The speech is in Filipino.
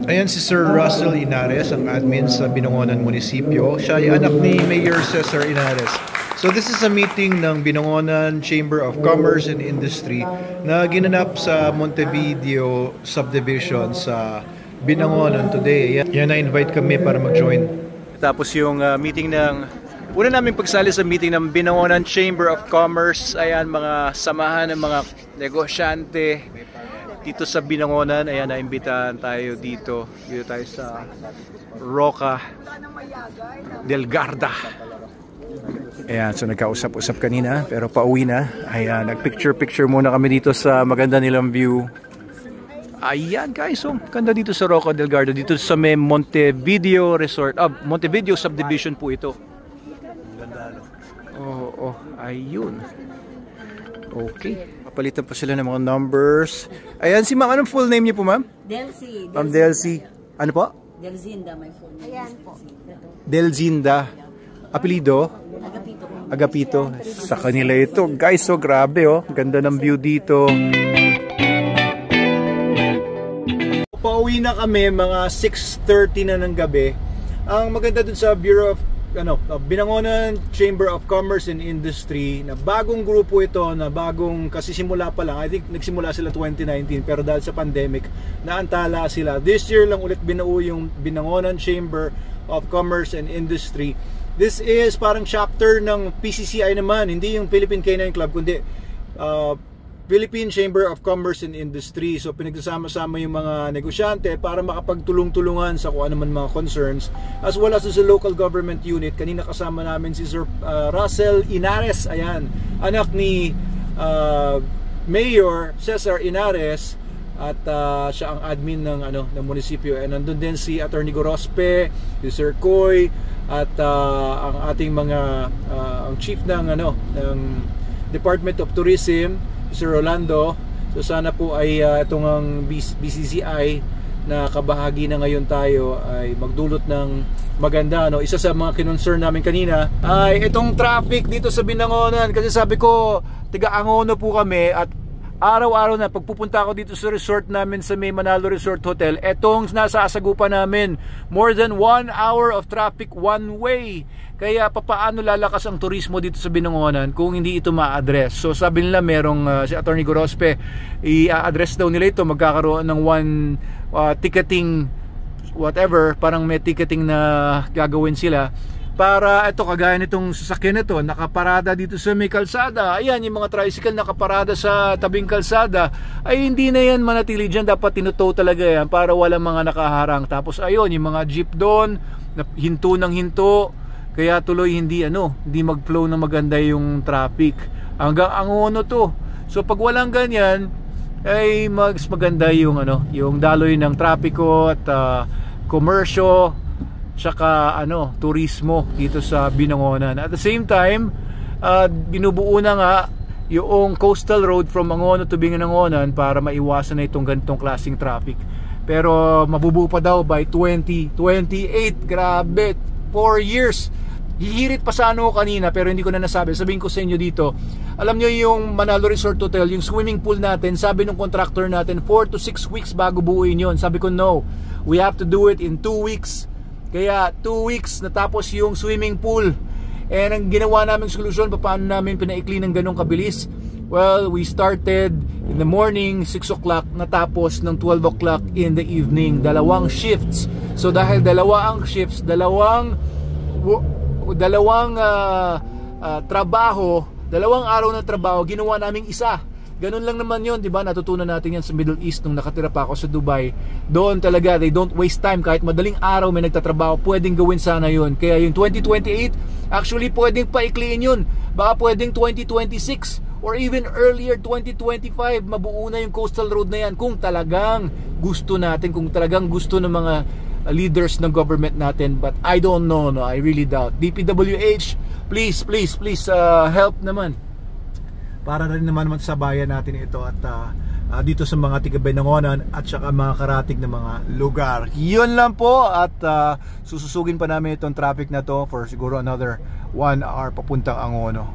Ayan si Sir Russell Inares, ang admin sa Binangonan Munisipyo. Siya ay anak ni Mayor Cesar Inares. So this is a meeting ng Binangonan Chamber of Commerce and Industry na ginanap sa Montevideo Subdivision sa Binangonan today. Yan, na-invite kami para mag-join. Tapos yung meeting una namin pagsali sa meeting ng Binangonan Chamber of Commerce. Ayan, mga samahan ng mga negosyante dito sa Binangonan. Ayan, naimbitahan tayo dito. Dito tayo sa Roca del Garda. Ayan, so nagkausap-usap kanina pero pauwi na. Ayan, nagpicture-picture muna kami dito sa maganda nilang view. Ayan guys, so ganda dito sa Roca del Garda. Dito sa may Montevideo Resort. Montevideo Subdivision po ito. Ganda, no? Oo, ayun. Okay. Papalitan pa sila ng mga numbers. Ayan, si ma'am, anong full name niyo po, ma'am? Delcy. Ma'am Delcy. Ano po? Delzinda, my full name. Ayan po. Delzinda. Apelido? Agapito. Agapito. Sa kanila ito. Guys, so grabe oh. Ganda ng view dito. Pauwi na kami mga 6:30 na ng gabi. Ang maganda dun sa Bureau of Binangonan Chamber of Commerce and Industry, na bagong grupo ito, na bagong kasisimula pa lang. I think nagsimula sila 2019 pero dahil sa pandemic naantala sila. This year lang ulit binuo yung Binangonan Chamber of Commerce and Industry. This is parang chapter ng PCCI naman, hindi yung Philippine Canine Club kundi Philippine Chamber of Commerce and Industry. So pinagsasama-sama yung mga negosyante para makapagtulong-tulungan sa kung ano man mga concerns, as well as sa local government unit. Kanina kasama namin si Sir Russell Inares, ayan, anak ni Mayor Cesar Inares, at siya ang admin ng ng munisipyo. And nandun din si Attorney Gorospe, si Sir Coy, at ang ating mga ang chief ng ng Department of Tourism, Sir Rolando. So sana po ay itong ang BCCI na kabahagi na ngayon tayo ay magdulot ng maganda, no? Isa sa mga kinonsern namin kanina ay itong traffic dito sa Binangonan, kasi sabi ko tiga-Angono po kami at araw-araw na pagpupunta ako dito sa resort namin sa May Manalo Resort Hotel, etong nasasagupan namin more than 1 hour of traffic one way. Kaya papaano lalakas ang turismo dito sa Binangonan kung hindi ito ma-address? So sabi nila merong si Attorney Gorospe, i-address daw nila ito, magkakaroon ng one ticketing whatever, parang may ticketing na gagawin sila para ito, kagaya nitong sasakyan nito nakaparada dito sa may kalsada. Ayan, yung mga tricycle nakaparada sa tabing kalsada, ay hindi na yan manatili dyan, dapat tinutow talaga yan para walang mga nakaharang. Tapos ayun, yung mga jeep doon hinto ng hinto, kaya tuloy hindi mag-flow na maganda yung traffic hanggang Angono to. So pag walang ganyan ay maganda yung yung daloy ng trapiko at komersyo tsaka turismo dito sa Binangonan. At the same time, binubuo na nga yung coastal road from Angono to Binangonan para maiwasan na itong ganitong klaseng traffic. Pero mabubuo pa daw by 2028. Grabe, 4 years. Hihirit pa sa kanina pero hindi ko na nasabi. Sabihin ko sa inyo dito. Alam nyo yung Manalo Resort Hotel, yung swimming pool natin, sabi ng contractor natin 4 to 6 weeks bago buuin yun. Sabi ko no, we have to do it in 2 weeks. Kaya 2 weeks natapos yung swimming pool. And ang ginawa naming solusyon, paano namin pinaikli ng ganong kabilis? Well, we started in the morning 6 o'clock, natapos ng 12 o'clock in the evening. Dalawang shifts. So dahil dalawa ang shifts, dalawang trabaho, dalawang araw ng trabaho, ginawa naming isa. Ganun lang naman yun, di ba? Natutunan natin yan sa Middle East nung nakatira pa ako sa Dubai. Doon talaga, they don't waste time. Kahit madaling araw may nagtatrabaho, pwedeng gawin sana yun. Kaya yung 2028, actually pwedeng paikliin yun. Baka pwedeng 2026 or even earlier 2025, mabuo na yung coastal road na yan kung talagang gusto natin, kung talagang gusto ng mga leaders ng government natin. But I don't know, no, I really doubt. DPWH, please help naman para rin naman sa bayan natin ito at dito sa mga tiga-Binangonan at saka mga karatig na mga lugar. Yun lang po, at sususugin pa namin itong traffic na to for siguro another 1 hour papuntang Angono.